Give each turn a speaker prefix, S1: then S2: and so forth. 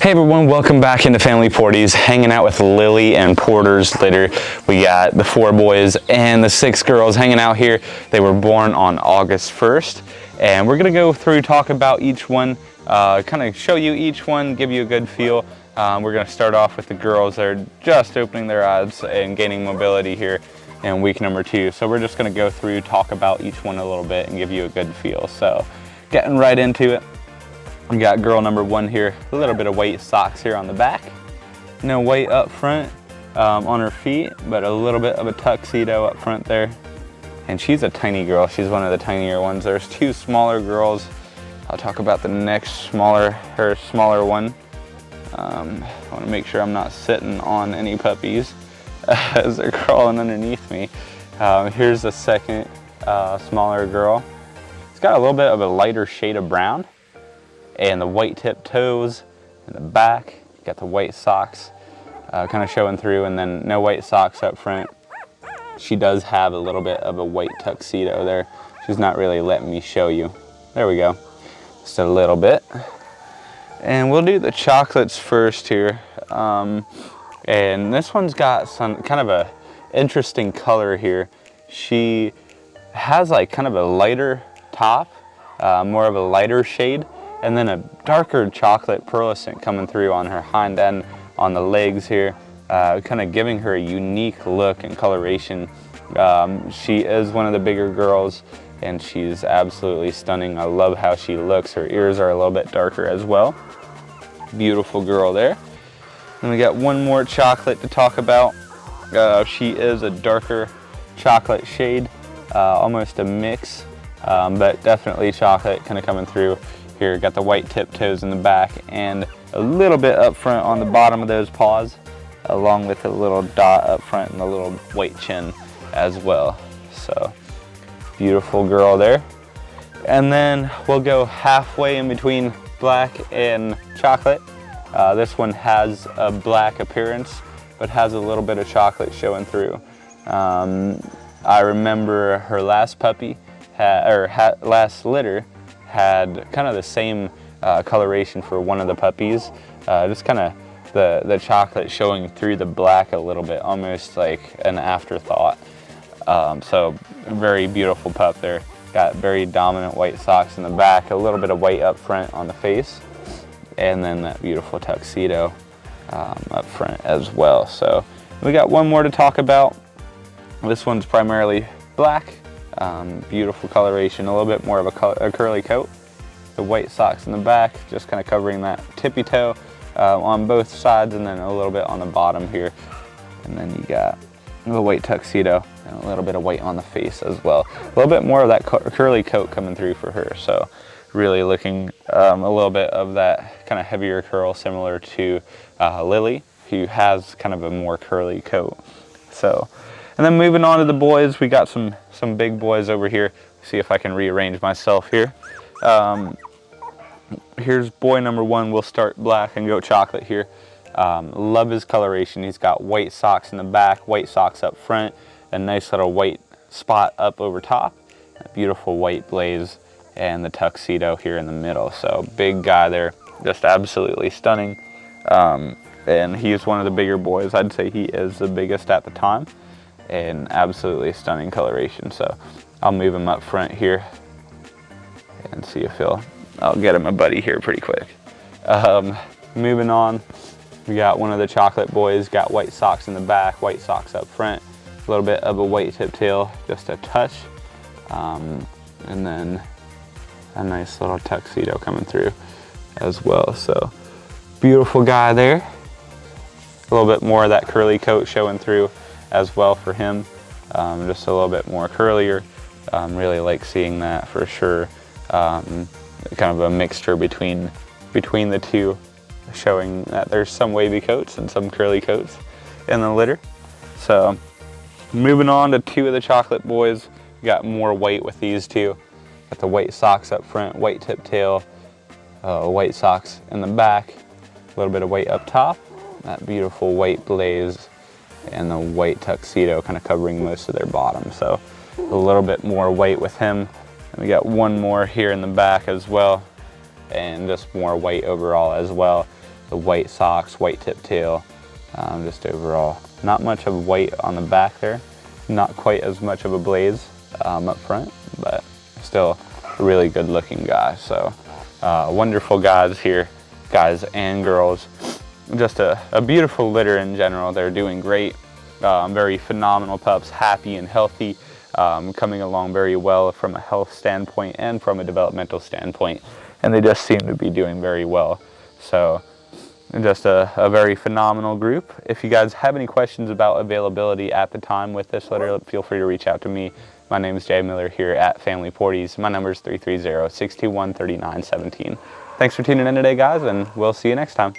S1: Hey everyone, welcome back into Family Porties, hanging out with Lily and Porter's litter. We got the 4 boys and the 6 girls hanging out here. They were born on August 1st, and we're gonna go through, talk about each one, kind of show you each one, give you a good feel. We're gonna start off with the girls. They're just opening their eyes and gaining mobility here in week number 2. So we're just gonna go through, talk about each one a little bit and give you a good feel. So getting right into it. We got girl number 1 here, a little bit of white socks here on the back. No white up front on her feet, but a little bit of a tuxedo up front there. And she's a tiny girl. She's one of the tinier ones. There's 2 smaller girls. I'll talk about the next smaller one. I want to make sure I'm not sitting on any puppies as they're crawling underneath me. Here's the second smaller girl. It's got a little bit of a lighter shade of brown, and the white tip toes in the back. Got the white socks kind of showing through, and then no white socks up front. She does have a little bit of a white tuxedo there. She's not really letting me show you. There we go, just a little bit. And we'll do the chocolates first here. And this one's got some kind of a interesting color here. She has like kind of a lighter top, more of a lighter shade, and then a darker chocolate pearlescent coming through on her hind end on the legs here, kind of giving her a unique look and coloration. She is one of the bigger girls, and she's absolutely stunning. I love how she looks. Her ears are a little bit darker as well. Beautiful girl there. And we got one more chocolate to talk about. She is a darker chocolate shade, almost a mix, but definitely chocolate kind of coming through. Here, got the white tip toes in the back and a little bit up front on the bottom of those paws, along with a little dot up front and a little white chin as well. So, beautiful girl there. And then we'll go halfway in between black and chocolate. This one has a black appearance, but has a little bit of chocolate showing through. I remember her last puppy, last litter, had kind of the same coloration for one of the puppies, just kind of the chocolate showing through the black a little bit, almost like an afterthought. So very beautiful pup there. Got very dominant white socks in the back, a little bit of white up front on the face, and then that beautiful tuxedo up front as well. So we got one more to talk about. This one's primarily black. Beautiful coloration, a little bit more of a curly coat. The white socks in the back, just kind of covering that tippy toe on both sides, and then a little bit on the bottom here. And then you got the white tuxedo and a little bit of white on the face as well. A little bit more of that curly coat coming through for her. So really looking a little bit of that kind of heavier curl, similar to Lily, who has kind of a more curly coat. So. And then moving on to the boys, we got some big boys over here. See if I can rearrange myself here. Here's boy number 1. We'll start black and go chocolate here. Love his coloration. He's got white socks in the back, white socks up front, a nice little white spot up over top, a beautiful white blaze, and the tuxedo here in the middle. So big guy there, just absolutely stunning. And he's one of the bigger boys. I'd say he is the biggest at the time. And absolutely stunning coloration. So I'll move him up front here and see if I'll get him a buddy here pretty quick. Moving on, we got one of the chocolate boys, got white socks in the back, white socks up front, a little bit of a white tip tail, just a touch, and then a nice little tuxedo coming through as well. So beautiful guy there. A little bit more of that curly coat showing through as well for him, just a little bit more curlier. Really like seeing that for sure. Kind of a mixture between the two, showing that there's some wavy coats and some curly coats in the litter. So moving on to 2 of the chocolate boys, we got more white with these 2. Got the white socks up front, white tip tail, white socks in the back, a little bit of white up top, that beautiful white blaze, and the white tuxedo kind of covering most of their bottom. So a little bit more white with him. And we got one more here in the back as well, and just more white overall as well. the white socks, white tip tail, just overall. Not much of white on the back there, not quite as much of a blaze up front, but still a really good looking guy. So wonderful guys here, guys and girls. Just a beautiful litter in general. They're doing great. Very phenomenal pups, happy and healthy, coming along very well from a health standpoint and from a developmental standpoint, and they just seem to be doing very well. So just a very phenomenal group. If you guys have any questions about availability at the time with this litter, feel free to reach out to me. My name is Jay Miller here at Family Porties. My number is 330-621-3917. Thanks for tuning in today, guys, and we'll see you next time.